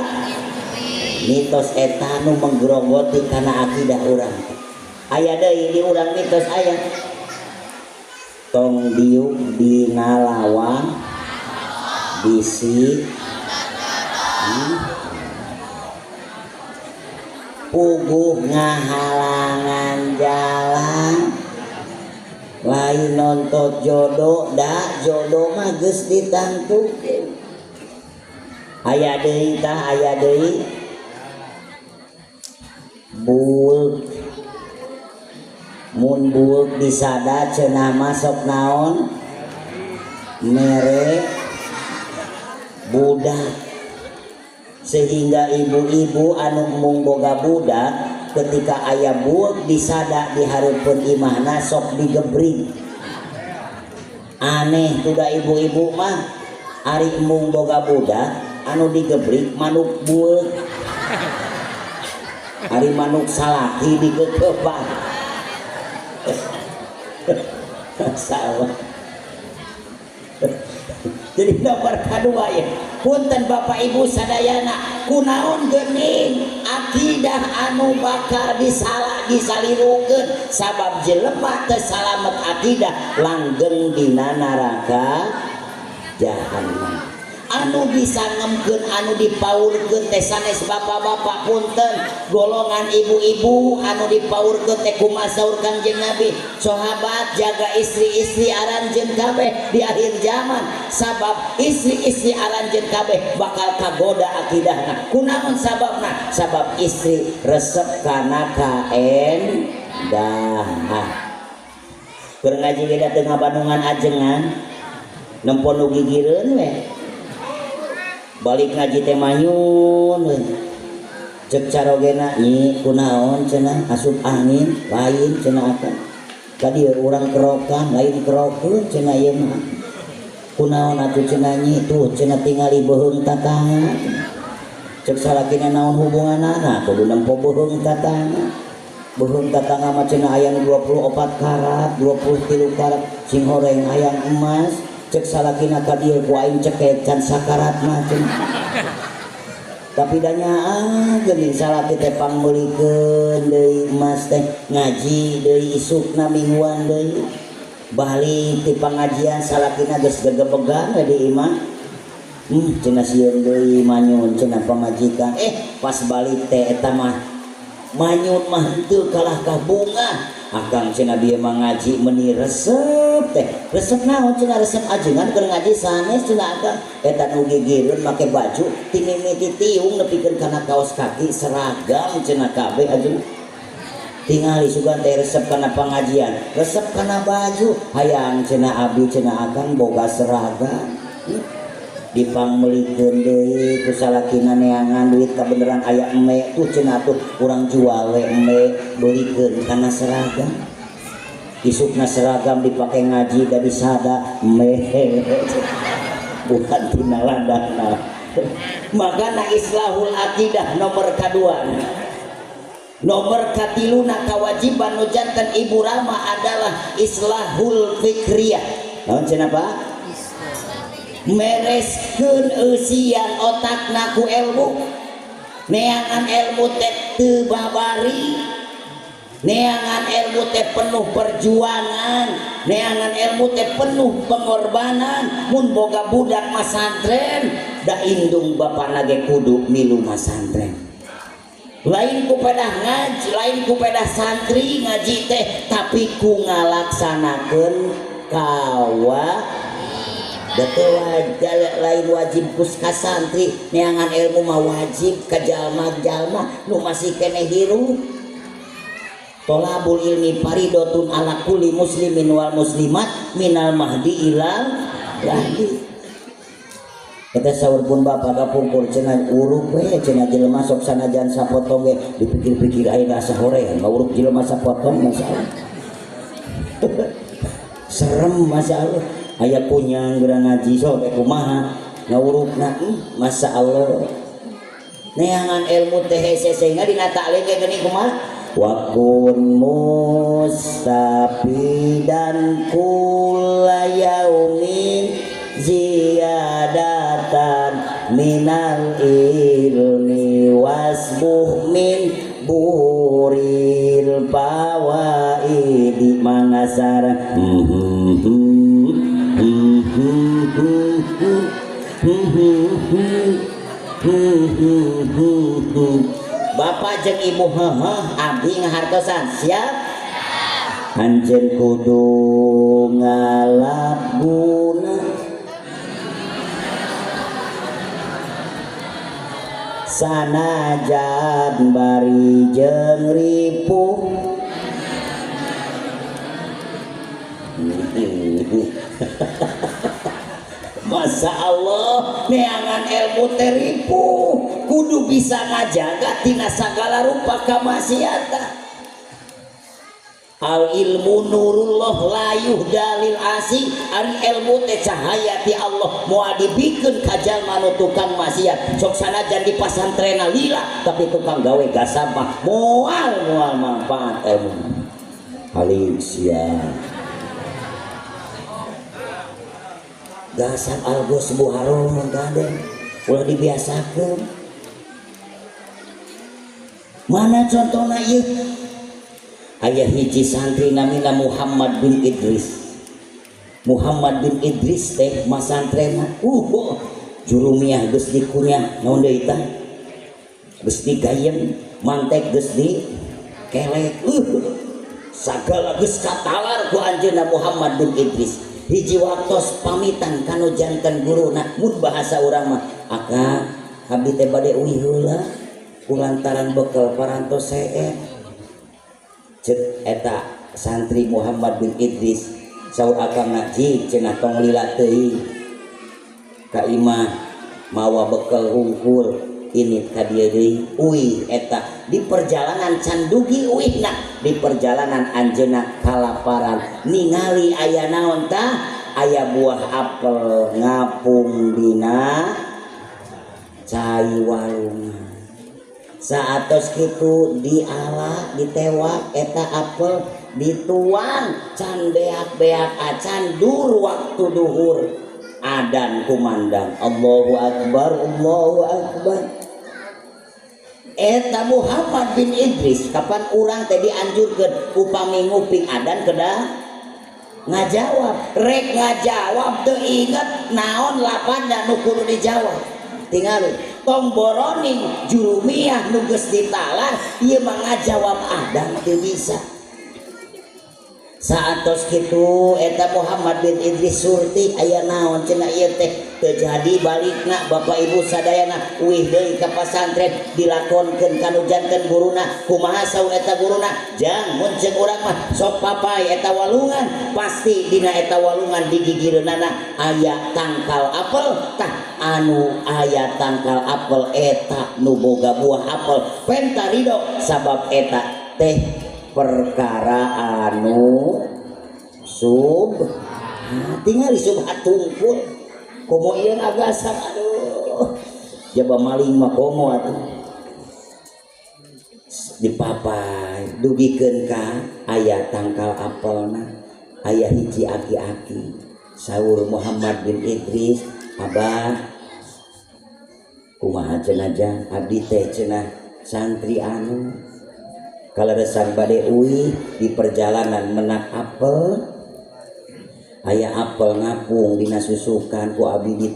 mitos eta nu menggerogoti kana akidah urang. Aya deui di urang mitos aya tong diuk dina lawang bisi puguh ngahalangan jalan lain nontot jodoh da jodoh mah geus ditangtukeun. Aya deui tah aya deui bul mun buluk disada cenah masuk naon mere budak, sehingga ibu-ibu anu mung boga budak ketika aya buluk disada dihareupeun imahna sok digebring. Aneh tuh da ibu-ibu mah ari mung boga budak anu digebring manuk buluk, ari manuk salaki digegeupan. Salah. Jadi nomor kedua ya, punten Bapak Ibu sadayana kunaon geuning akidah anu bakal disalirukeun sabab jelema teu salamet akidah langgeng dina neraka jahanam. Anu bisa ngemkeun anu dipaurkeun teh sanes bapak-bapak punten golongan ibu-ibu anu dipaurkeun teh kumaha saur Kangjeng Nabi sahabat jaga istri-istri aranjeun kabeh di akhir zaman sabab istri-istri aranjeun kabeh bakal kagoda akidahna. Kunaon sababna? Sabab istri resep kana kaen dahah. Keur ngaji ge da teu ngabandungan ajengan nempon nu gigireun we balik ngaji teh manyun cek carogena nyi kunaon cenah asup angin lain cenah apa tadi urang kerokan lain kerokeun cenah ieu mah kunaon atuh cenah nyi tuh cenah tingali beuheung tatangga cek salakina naon hubunganana kudu nempo beuheung tatangga beuheung tatangga mah cenah aya 24 karat 23 karat sing horeng hayang emas cek salakina ka dieu ku aing ceket can sakarat mah tapi danya geuning salaki teh pangmeulikeun deui emas teh ngaji deui isukna mingguan deui balik ti pangajian salakina geus gegebegan di imah cenah sieun deui manyun cenah pamajikan pas balik teh eta mah manyun mah henteu kalah ka bunga akang cenah bieu mangaji meuni resep teh resep naon cenah resep ajengan keur ngaji sanes cenah akang eta nu gigireun make baju ti mimiti tiung nepikeun kana kaos kaki seragam cenah kabeh ajeung tingali sugan teh resep kana pangajian resep kana baju hayang cenah abdi cenah akang boga seragam dipangmelikeun deui ku salakina neangan duit kabeneran aya eme tuh cenah tuh urang jual we eme beulikeun kana seragam isukna seragam dipake ngaji da disada eme bukan tina ladahna makana islahul aqidah nomor kadua nomor katiluna kewajiban nu janten ibu rama adalah islahul fikriyah naon cenah Pak mereskeun eusian otakna ku ilmu neangan ilmu teh teu babari neangan ilmu teh penuh perjuangan neangan ilmu teh penuh pengorbanan mun boga budak masantren da indung bapana ge kudu milu masantren lain ku pedah ngaji lain ku pedah santri ngaji teh tapi ku ngalaksanakeun kawa betul lain wajib kus ka santri neangan ilmu mah wajib ka jalma-jalma nu masih kene hirup tolabul ilmi faridotun ala kulli muslimin wal muslimat minal mahdi ilal lahdi kita sahur pun bapak kapungkur cenah uruk we cenah jelema sok sanajan sapotong ge dipikir-pikir aya rasa horean uruk jelema sapotong masalah serem masalah aya punya geura ngaji sok kumaha ngawurukna masa Allah neangan ilmu teh hese sehingga dina taklim ge geuning kumaha wa kun mustafidan kullayaumin ziyadatan minal ilmi wasbuh min buril fawaidi mangasara Bapak jeung ibu abdi ngahartosan siap anjeun kudu ngalabuna sanajan bari jeung ripuh Masya Allah neangan ilmu teripu kudu bisa ngajaga tina sagala rupa kamaksiatan al ilmu nurullah layuh dalil asi ari ilmu teh cahaya ti Allah moal dibikeun ka jalma nu tukang maksiat sok sanajan di pasantrena lila tapi tukang gawe gasabah moal manfaat ilmu halih sia gasab algos buharom gaden ulah dibiasakeun mana contohna ieu aya hiji santri namina Muhammad bin Idris teh masantrena jurumiah geus dikunyah naon deui tah geus digayem mantek geus di kelek sagala geus katalar ku anjeunna Muhammad bin Idris hiji waktos pamitan kanu janten guruna mun bahasa urang mah aka abdi teh bade uih heula kulantaran bekel parantos seueur cek eta santri Muhammad bin Idris saur akang ngaji cenah tong lila teuing ka imah mawa bekel hungkul ini ka dieu deui uih eta di perjalanan can dugi uihna di perjalanan anjeunna kalaparan ningali aya naon tah aya buah apel ngapung dina cai walungan saatos kitu diala ditewak eta apel dituang can beak-beak acan dur waktu duhur adan kumandang Allahu akbar eta Muhammad bin Idris kapan urang teh dianjurkeun upami nguping adan kedah ngajawab rek ngajawab teu inget naon lapanda nu kudu dijawab tinggal tong boroning jurumiyah nu geus ditalar ieu mah ngajawab adan teu bisa saatos kitu eta Muhammad bin Idris surti aya naon cenah ieu teh terjadi balikna Bapak Ibu sadayana uih deui ka pasantren dilakonkeun kanu janten guruna kumaha saur eta guruna jang mun ceuk urang mah sok papai eta walungan pasti dina eta walungan di gigireunana aya tangkal apel tah anu aya tangkal apel eta nu boga buah apel penta ridho sabab eta teh perkara anu tinggal subhat tungkul komo ieu agasan aduh jaba maling mah komo atuh dipapai dugikeun ka aya tangkal apelna aya hiji aki-aki saur Muhammad bin Idris abah kumaha cenah jang abdi teh cenah santri anu kalaresan bade uih di perjalanan menak apel aya apel ngapung dina susukan ku abdi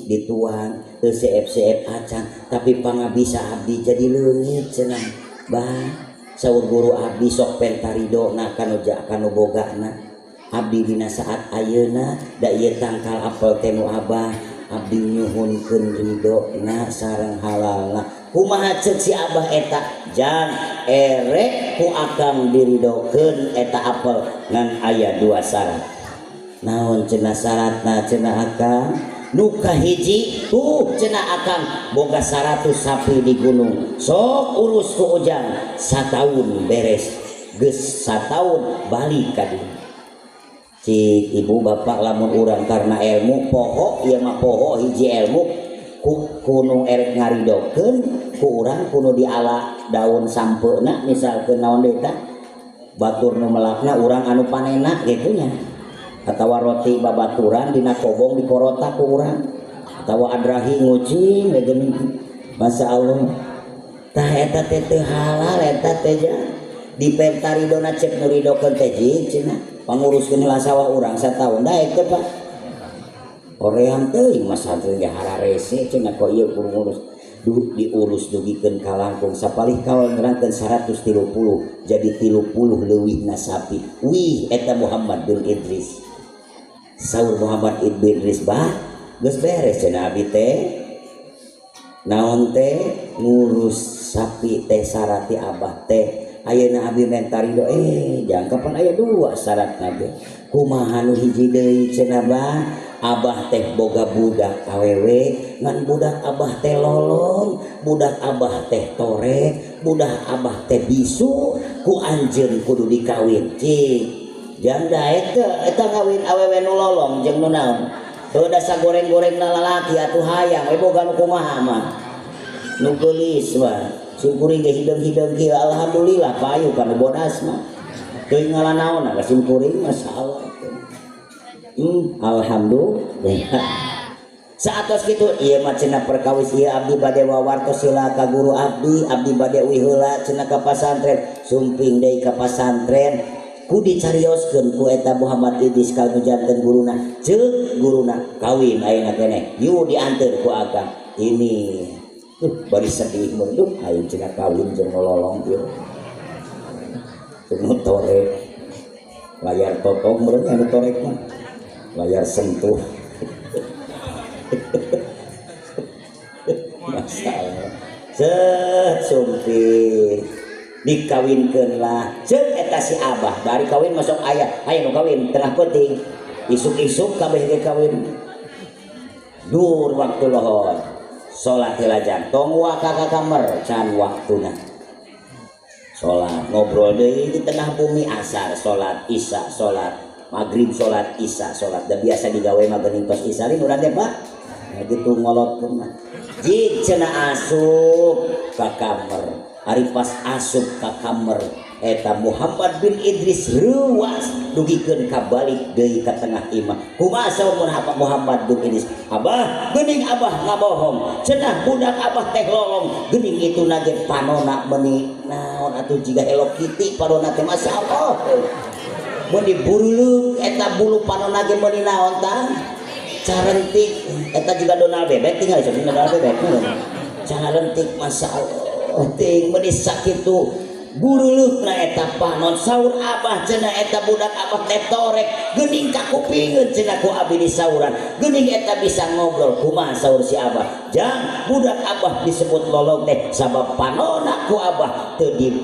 dituang teu seep-seep acan tapi pangabisa abdi jadi leungit cenah bah saur guru abdi sok pentaridona kanu bogana abdi dina saat ayeuna da ieu tangkal apel teh nu abah abdi nyuhunkeun ridona sareng halalna kumaha ceuk si abah eta jang erek ku akang diridokeun eta apel ngan aya dua syarat naon cenah syaratna cenah akang nu kahiji cenah akang boga 100 sapi di gunung sok urus ku ujang sataun beres geus sataun balik ka dieu cik ibu bapak lamun urang karena ilmu poho ieu mah poho hiji ilmu kuno erek ngaridokeun ku urang kuno diala daun sampeuna misalkeun naon deui tah batur nu melakna urang anu panena kitu nya atawa roti babaturan dina kobong dikorota ku urang atawa adrahi ngucing legeun masyaallah tah eta teh teu halal eta teh dipentaridona cek nu ridokeun teh cenah panguruskeun heula sawah urang sataun da eta Pak oreang teuing mas santri ge hararese cenah kok ieu kudu ngurus diurus dugikeun ka langkung sapalih kawan nerangkeun 130 jadi 30 leuwihna sapi wih eta Muhammad bin Idris saur Muhammad bin Idris bah geus beres cenah abi teh naon teh ngurus sapi teh sarati abah teh ayeuna abi mentarido jang kapan aya dua syarat nabi kumaha nu hiji deui cenah bah abah teh boga budak awewe ngan budak abah teh lolong budak abah teh torek budak abah teh bisu ku anjeun kudu dikawin cik janda eta ngawin awewe nu lolong jeung nu naon teu da sagoreng-gorengna lalaki atuh hayang we boga nu kumaha mah nu geulis mah simkuring ge hideung-hideung kieu alhamdulillah payu kana bodas mah teuing ngalanaon ka simkuring masyaallah alhamdulillah saatos kitu ieu mah cenah perkawis ieu abdi bade wawartos sila ka guru abdi bade uih heula cenah ka pasantren sumping deui ka pasantren ku dicarioskeun ku eta Muhammad Idris ka janten guruna ceuk guruna kawin ayeuna keneh yu dianteur ku akang ini bari sedih mun ayeuna cenah kawin jeung lolong ieu jeung torek layar totong meureun anu torek mah layar sentuh masalah sumpih dikawinkeun lah ceuk eta si abah bari kawin masuk aya nu kawin tengah penting isuk-isuk kabeh ge kawin dur waktu lohor salat hilajang tong wa ka kamar can waktuna salat ngobrol deui di tengah bumi asar salat isya salat maghrib salat isya salat da biasa digawe mah geuning tos isya ri urang teh Pak gitu ngolotkeun mah jik cenah asup ka kamar ari pas asup ka kamar eta Muhammad bin Idris ruas dugikeun ka balik deui ka tengah imah. Kumaha saur Muhammad bin Idris? Abah, geuning abah ngabohong. Cenah budak abah teh lolong. Geuning itu nage panona meuni naon atuh jiga Hello Kitty panona teh masyaallah. Mun diburuleuk eta bulu panona ge meuni naon tah? Carentik. Eta juga Donald Bebek tinggal ieu Donald Bebek. Carentik masyaallah. Ting meuni sakitu buruleukna eta panon saur abah cenah eta budak abah teh torek geuning ka kupingeun cenah ku abi disauran geuning eta bisa ngobrol. Kumaha saur si abah? Jang budak abah disebut lolong teh sabab panonna ku abah teu di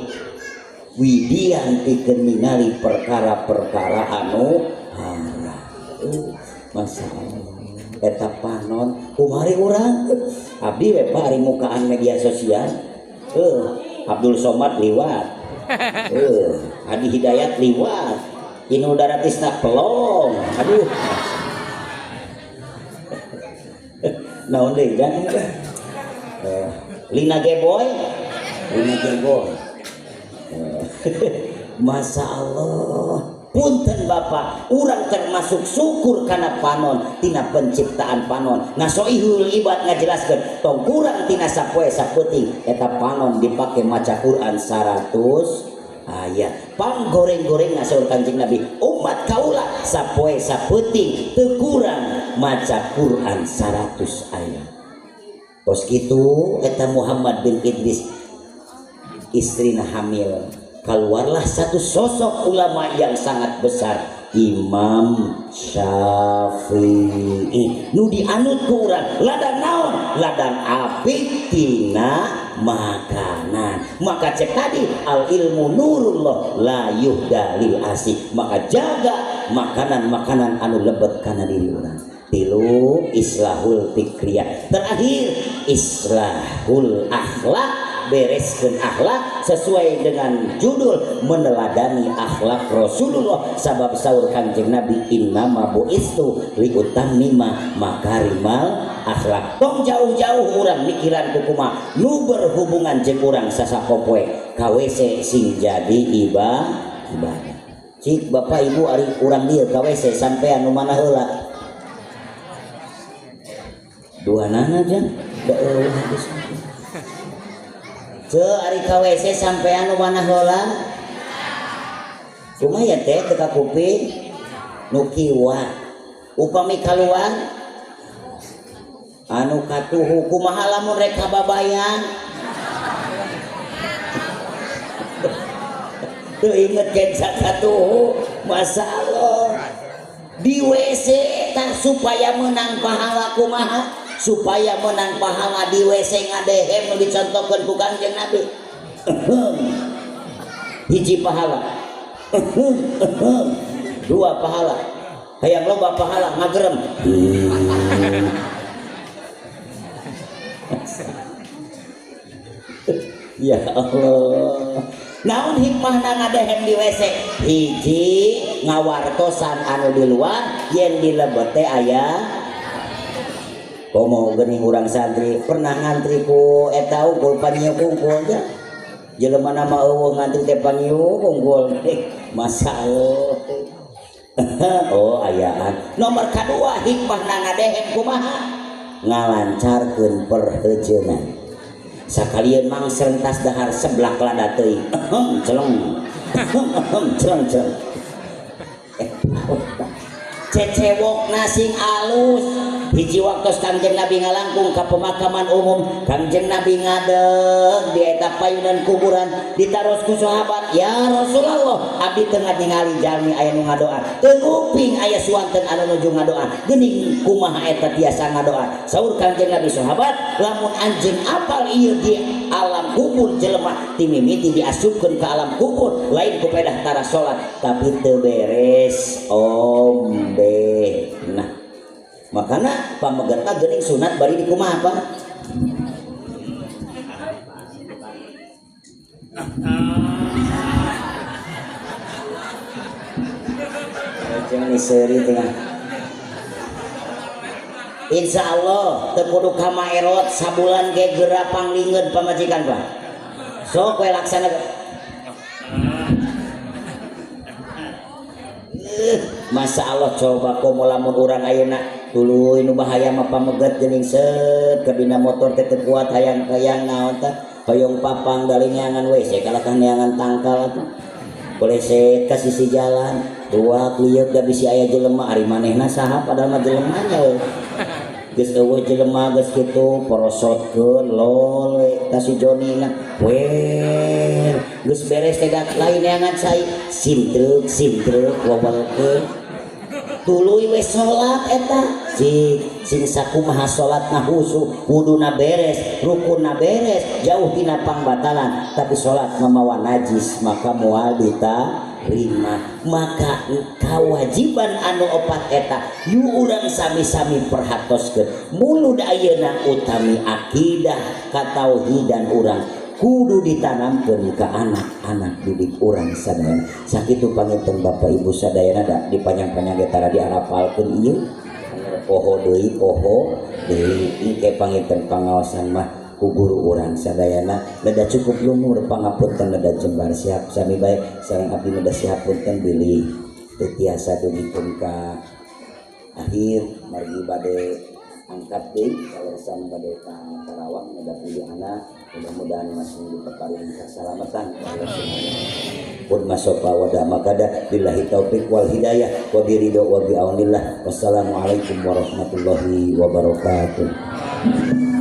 widian pikeun ningali perkara-perkara anu haram. Masalah eta panon kumari urang abdi we pa ari mukaan media sosial. Abdul Somad liwat, Adi Hidayat liwat, Inul Daratista pelong, aduh, naon deui jangan, Lina Geboy, Masya Allah. Punten Bapak, urang termasuk syukur karena panon tina penciptaan panon. Nasoihul ibad ngajelaskeun tong kurang tina sapoe sapeuting eta panon dipake maca Quran 100 ayat. Panggoreng-goreng saur Kanjeng Nabi, umat kaula sapoe sapeuting teu kurang maca Quran 100 ayat. Tos kitu eta Muhammad bin Idris istrina hamil. Keluarlah satu sosok ulama yang sangat besar, Imam Syafi'i. Nu dianut ku urang ladang naon? Ladang api tina makanan. Maka cek tadi al ilmu nurullah la yuhda lil asi. Maka jaga makanan-makanan anu lebet kana diri urang. Tilu islahul fikriyah. Terakhir islahul akhlak. Bereskeun akhlak sesuai dengan judul meneladani akhlak Rasulullah. Sabab saur Kanjeng Nabi innama buistu liutammima makarimal akhlak. Tong jauh-jauh urang mikiran kumaha nu berhubungan jeung urang sasapopoe ka WC sing jadi ibadah. Cik Bapak Ibu ari urang dieu ka WC sampean nu mana heula? Duanana jang da eueuh geus. Ari ka WC sampean nu mana heula? Kumaha ya teh teu ka kuping nu kiwa. Upami kaluar anu katuhu kumaha lamun rek kababayan? Teu inget kenca katuhu. Masyaallah. Di WC tah supaya menang pahala kumaha? Supaya menang pahala di WC ngadehem nu dicontohkeun ku Kanjeng Nabi. Hiji pahala. Dua pahala. Hayang loba pahala ngagerem. Ya Allah. Naon hikmahna ngadehem di WC? Hiji ngawartosan anu di luar yen di lebet teh aya komo geuning urang santri pernah ngantri ku eta unggul panieu kungkul nya jelema nama eueuh ngantri teh panieu kungkul masalah. Oh ayaan nomor kadua hikmahna ngadehem kumaha ngalancarkeun perheujeunna sakalian mang serentas dahar seblak lada teuing celeng celeng cecewok nasing alus. Hiji waktu Kanjeng Nabi ngalangkung ka pemakaman umum, Kanjeng Nabi ngadeg di eta payunan kuburan ditaros ku sahabat. Ya Rasulullah, abdi teu ningali jalmi aya nu ngadoa, teu uping aya suanten anu nuju ngadoa. Geuning kumaha eta tiasa ngadoa? Saur Kanjeng Nabi, sahabat, lamun anjeun apal ieu di alam kubur jelema ti mimiti diasupkeun ka alam kubur lain ku pedah tara salat tapi teu beres ombe. Nah makana pamegeta geuning sunat bari dikumaha apa? Jangan diseri tengah. Insya Allah teu kudu ka maerot sabulan ge geura panglingeun pamajikan Pak. Sok we laksana. Masya Allah coba komo lamun urang ayeuna tuluy nu bahaya mah pameget geuning set kabina motor teh teu kuat hayang-hayang naon tah hoyong papang dari neangan we saya kalah kan neangan tangkal atuh boleh set ka sisi jalan dua klieur da bisi aya jelema ari manehna saha padahal mah jelemanya we geus eueuh jelema geus kitu porosotkeun lol we ka si Jonina we geus beres teh dak lain neangan sai simtreuk wawalkeun tuluy we salat eta sing sakumaha salatna husu wuduna beres rukunna beres jauh tina pangbatalan tapi salat mamawa najis maka moal diterima maka kewajiban anu opat eta yu urang sami-sami perhatoskeun mulud ayeuna utami akidah katauhidan urang kudu ditanamkeun ke anak-anak didik urang sadayana sakitu panginten Bapak Ibu sadayana da dipanjang-panjang getara diarapalkeun ieu poho deui ieu ke panginten pangaosan mah ku guru urang sadayana leda cukup lumur pangapunten leda jembar siap sami bae sareng abdi leda siap punten bilih teu tiasa dugikeun ka akhir margi bade angkat deui kawersan bade ka Karawang leda pilih anak mudah-mudahan masih dipaparin keselamatan Allah subhanahu pun masofa wada makada billahi taufik wal hidayah wa biridho wa bi'aunillah wassalamualaikum warahmatullahi wabarakatuh.